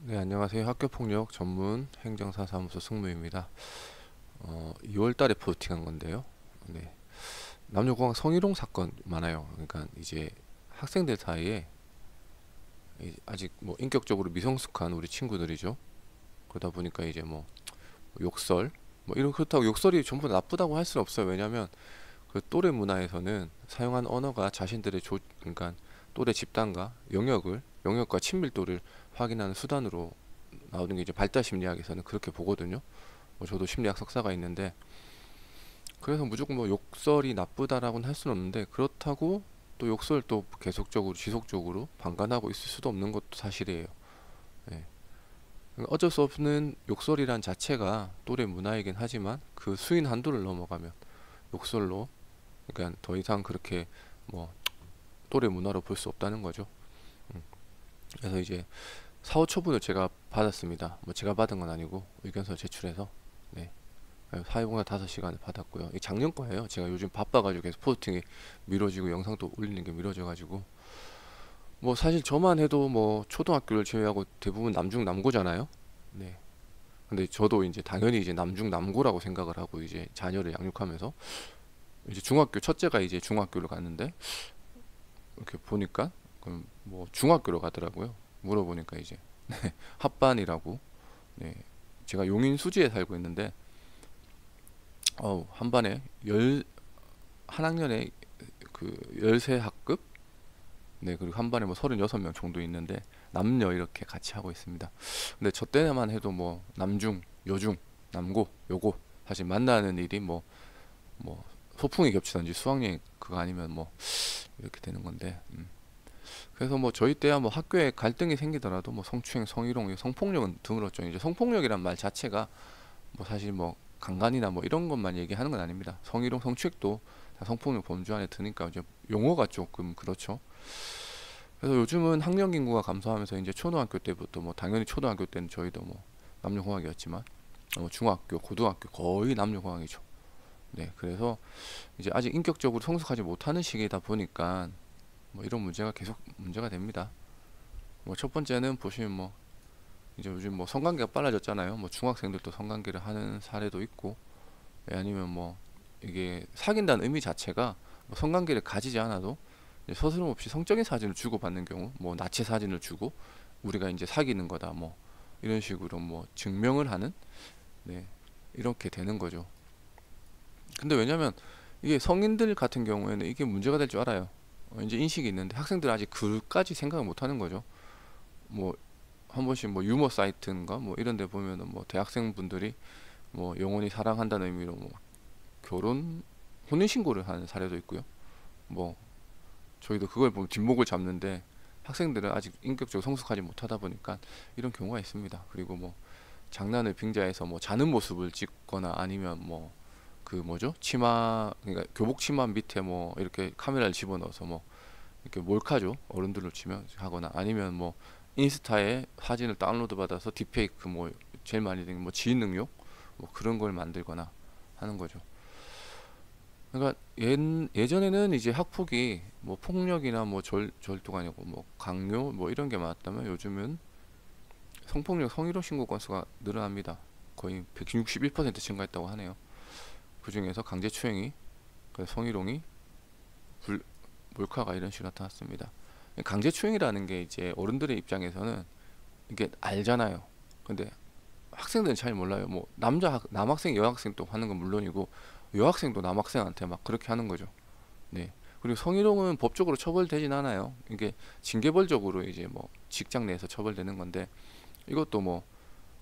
네, 안녕하세요. 학교폭력 전문 행정사사무소 승무입니다. 2월 달에 포스팅한 건데요. 네, 남녀공학 성희롱 사건 많아요. 그러니까 이제 학생들 사이에 아직 뭐 인격적으로 미성숙한 우리 친구들이죠. 그러다 보니까 이제 뭐 욕설, 뭐 이런 그렇다고 욕설이 전부 나쁘다고 할 수는 없어요. 왜냐하면 그 또래 문화에서는 사용한 언어가 자신들의 그러니까 또래 집단과 영역과 친밀도를 확인하는 수단으로 나오는 게 이제 발달 심리학에서는 그렇게 보거든요. 뭐 저도 심리학 석사가 있는데 그래서 무조건 뭐 욕설이 나쁘다라고는 할 수는 없는데 그렇다고 또 욕설 또 계속적으로 지속적으로 방관하고 있을 수도 없는 것도 사실이에요. 예. 그러니까 어쩔 수 없는 욕설이란 자체가 또래 문화이긴 하지만 그 수인 한도를 넘어가면 욕설로 그러니까 더 이상 그렇게 뭐 또래 문화로 볼 수 없다는 거죠. 음. 그래서 이제 사후 처분을 제가 받았습니다. 뭐 제가 받은 건 아니고 의견서 제출해서 네. 사회공사 5시간을 받았고요. 이 작년 거예요. 제가 요즘 바빠가지고 계속 포스팅이 미뤄지고 영상도 올리는 게 미뤄져가지고 뭐 사실 저만 해도 뭐 초등학교를 제외하고 대부분 남중 남고잖아요. 네. 근데 저도 이제 당연히 이제 남중 남고라고 생각을 하고 이제 자녀를 양육하면서 이제 중학교 첫째가 이제 중학교를 갔는데 이렇게 보니까 그럼 뭐 중학교로 가더라고요. 물어보니까 이제 합반이라고. 네. 제가 용인 수지에 살고 있는데 한 반에 한 학년에 그 13학급 네 그리고 한 반에 뭐 36명 정도 있는데 남녀 이렇게 같이 하고 있습니다. 근데 저 때만 해도 뭐 남중 여중 남고 요고 사실 만나는 일이 뭐 소풍이 겹치든지 수학여행 그거 아니면 뭐 이렇게 되는 건데 그래서 뭐 저희 때야 뭐 학교에 갈등이 생기더라도 뭐 성추행 성희롱 성폭력은 드물었죠. 이제 성폭력이란 말 자체가 뭐 사실 뭐 강간이나 뭐 이런 것만 얘기하는 건 아닙니다. 성희롱, 성추행도 다 성폭력 범주 안에 드니까 이제 용어가 조금 그렇죠. 그래서 요즘은 학령 인구가 감소하면서 이제 초등학교 때부터 뭐 당연히 초등학교 때는 저희도 뭐 남녀공학이었지만 중학교, 고등학교 거의 남녀공학이죠. 네, 그래서 이제 아직 인격적으로 성숙하지 못하는 시기다 보니까 뭐 이런 문제가 계속 문제가 됩니다. 뭐 첫 번째는 보시면 뭐 이제 요즘 뭐 성관계가 빨라졌잖아요. 뭐 중학생들도 성관계를 하는 사례도 있고 아니면 뭐 이게 사귄다는 의미 자체가 뭐 성관계를 가지지 않아도 서스럼없이 성적인 사진을 주고받는 경우 뭐 나치 사진을 주고 우리가 이제 사귀는 거다 뭐 이런 식으로 뭐 증명을 하는 네 이렇게 되는 거죠. 근데 왜냐면 이게 성인들 같은 경우에는 이게 문제가 될 줄 알아요. 이제 인식이 있는데 학생들 아직 그까지 생각을 못 하는 거죠. 뭐 한 번씩 뭐 유머 사이트인가 뭐 이런 데 보면은 뭐 대학생분들이 뭐 영원히 사랑한다는 의미로 뭐 결혼 혼인 신고를 하는 사례도 있고요. 뭐 저희도 그걸 보면 뒷목을 잡는데 학생들은 아직 인격적으로 성숙하지 못하다 보니까 이런 경우가 있습니다. 그리고 뭐 장난을 빙자해서 뭐 자는 모습을 찍거나 아니면 뭐 그 뭐죠? 치마 그러니까 교복 치마 밑에 뭐 이렇게 카메라를 집어넣어서 뭐 이렇게 몰카죠. 어른들로 치면 하거나 아니면 뭐 인스타에 사진을 다운로드 받아서 딥페이크 뭐 제일 많이 되는 뭐 지인 능욕 뭐 그런 걸 만들거나 하는 거죠. 그러니까 예전에는 이제 학폭이 뭐 폭력이나 뭐 절도가 아니고 뭐 강요 뭐 이런 게 많았다면 요즘은 성폭력 성희롱 신고 건수가 늘어납니다. 거의 161% 증가했다고 하네요. 그 중에서 강제추행이 성희롱이 불, 몰카가 이런 식으로 나타났습니다. 강제추행이라는 게 이제 어른들의 입장에서는 이게 알잖아요. 근데 학생들은 잘 몰라요. 뭐 남학생 여학생 또 하는 건 물론이고 여학생도 남학생한테 막 그렇게 하는 거죠. 네. 그리고 성희롱은 법적으로 처벌되진 않아요. 이게 징계벌적으로 이제 뭐 직장 내에서 처벌되는 건데 이것도 뭐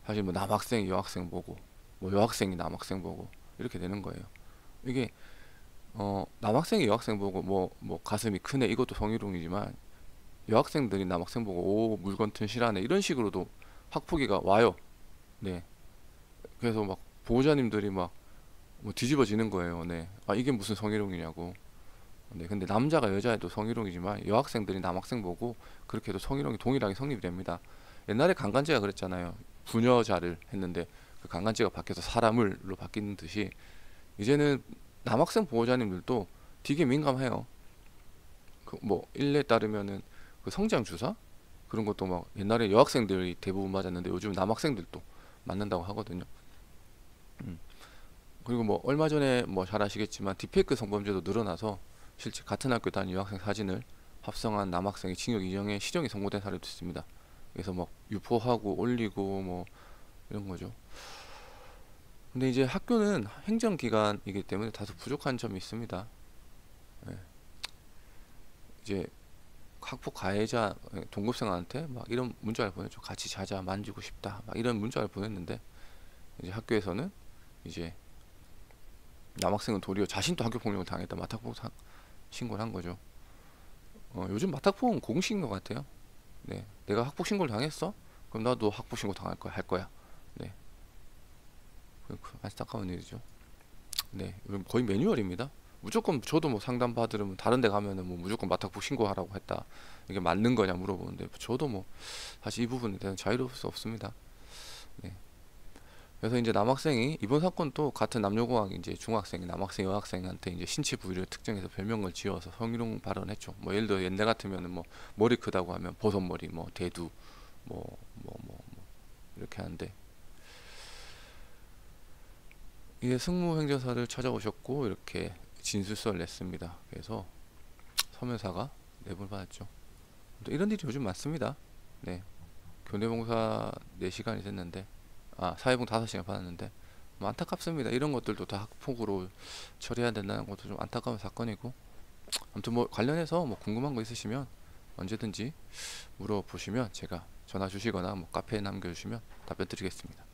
사실 뭐 남학생이 여학생 보고 뭐 여학생이 남학생 보고 이렇게 되는 거예요. 이게 남학생이 여학생 보고 뭐 가슴이 크네 이것도 성희롱이지만 여학생들이 남학생 보고 오 물건 튼실하네 이런 식으로도 학폭위가 와요. 네. 그래서 막 보호자님들이 막 뭐 뒤집어지는 거예요. 네. 아 이게 무슨 성희롱이냐고. 네. 근데 남자가 여자애도 성희롱이지만 여학생들이 남학생 보고 그렇게 해도 성희롱이 동일하게 성립이 됩니다. 옛날에 강간죄가 그랬잖아요. 부녀자를 했는데 그 강간죄가 바뀌어서 사람을로 바뀌는 듯이 이제는 남학생 보호자님들도 되게 민감해요. 그 뭐 일례에 따르면은 그 성장 주사? 그런 것도 막 옛날에 여학생들이 대부분 맞았는데 요즘 남학생들도 맞는다고 하거든요. 음. 그리고 뭐 얼마 전에 뭐 잘 아시겠지만 딥페이크 성범죄도 늘어나서 실제 같은 학교 다니는 여학생 사진을 합성한 남학생이 징역 2년에 실형이 선고된 사례도 있습니다. 그래서 막 유포하고 올리고 뭐 이런 거죠. 근데 이제 학교는 행정기관이기 때문에 다소 부족한 점이 있습니다. 예. 이제 학폭 가해자 동급생한테 막 이런 문자를 보냈죠. 같이 자자, 만지고 싶다, 막 이런 문자를 보냈는데 이제 학교에서는 이제 남학생은 도리어 자신도 학교 폭력을 당했다, 마탁폭 신고를 한 거죠. 요즘 마탁폭은 공식인 것 같아요. 네, 내가 학폭 신고를 당했어? 그럼 나도 학폭 신고 당할 거야, 할 거야. 네, 그 안타까운 일이죠. 네, 이건 거의 매뉴얼입니다. 무조건 저도 뭐 상담 받으면 다른 데 가면은 뭐 무조건 마탁폭 신고하라고 했다. 이게 맞는 거냐 물어보는데 저도 뭐 사실 이 부분에 대해서 자유로울 수 없습니다. 네. 그래서 이제 남학생이 이번 사건도 같은 남녀공학 이제 중학생이 남학생 여학생한테 이제 신체 부위를 특정해서 별명을 지어서 성희롱 발언했죠. 뭐 예를 들어 옛날 같으면은 뭐 머리 크다고 하면 버섯머리, 뭐 대두, 뭐 이렇게 하는데 이게 승무행정사를 찾아오셨고 이렇게 진술서를 냈습니다. 그래서 서면사가 내부를 받았죠. 또 이런 일이 요즘 많습니다. 네, 교내봉사 4시간이 됐는데 사회봉 5시간 받았는데 뭐 안타깝습니다. 이런 것들도 다 학폭으로 처리해야 된다는 것도 좀 안타까운 사건이고 아무튼 뭐 관련해서 뭐 궁금한 거 있으시면 언제든지 물어보시면 제가 전화 주시거나 뭐 카페에 남겨주시면 답변 드리겠습니다.